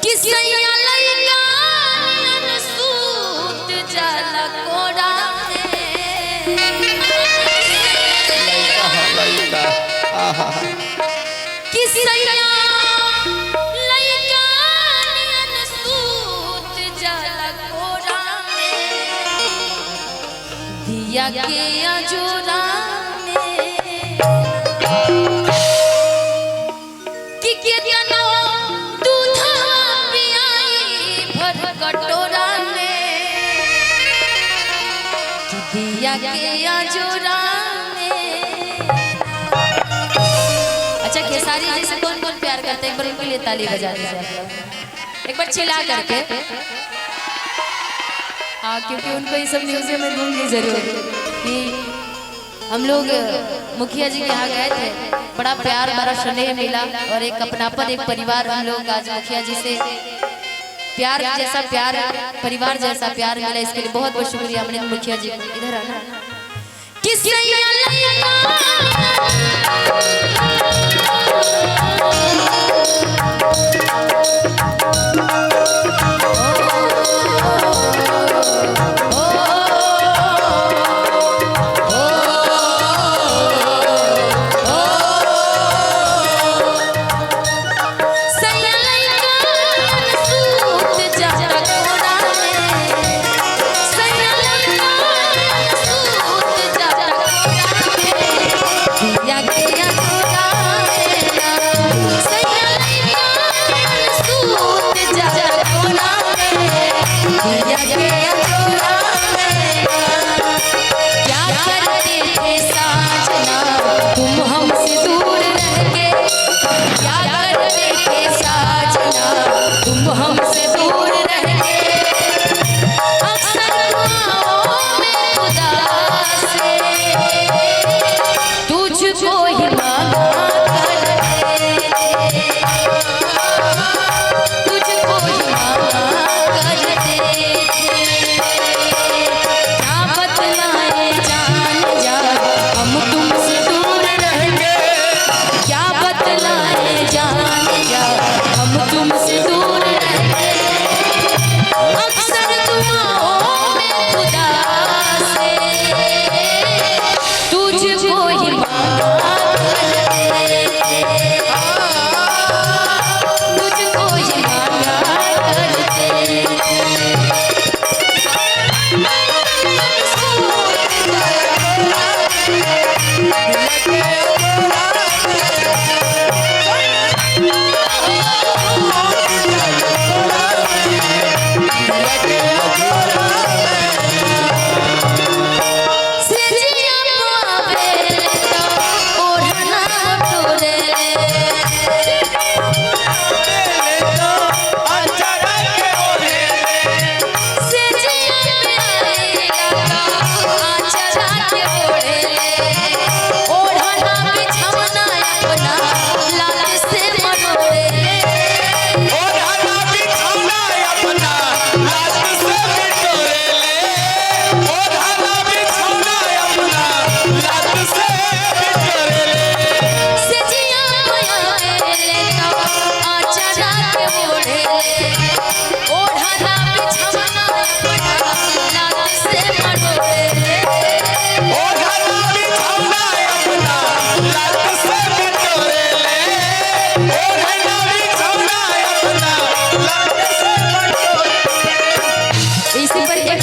किसैया लइका सूत जाला कोड़ा लइका आहा किसैया लइका सूत जाला कोड़ा दिया के अजोरा दिया के अजोरा में। अच्छा खेसारी जी से कौन कौन प्यार करते हैं? एक बार उनके लिए ताली बजा दीजिए एक बार चिल्ला करके। हाँ क्योंकि उनको ये सब न्यूज़ में दूंगी जरूर कि हम लोग मुखिया जी के यहाँ गए थे, बड़ा प्यार बड़ा स्नेह मिला और एक अपनापन एक परिवार हम लोग आज मुखिया जी से प्यार जैसा प्यार परिवार जैसा प्यार मिला, इसके लिए बहुत बहुत शुक्रिया हमने मुखिया जी। इधर आना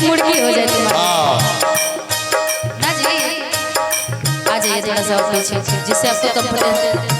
मुड़की हो जाए तुम्हारा ना जी। आ जाइए थोड़ा सा पीछे जिससे आपको कंफर्टेबल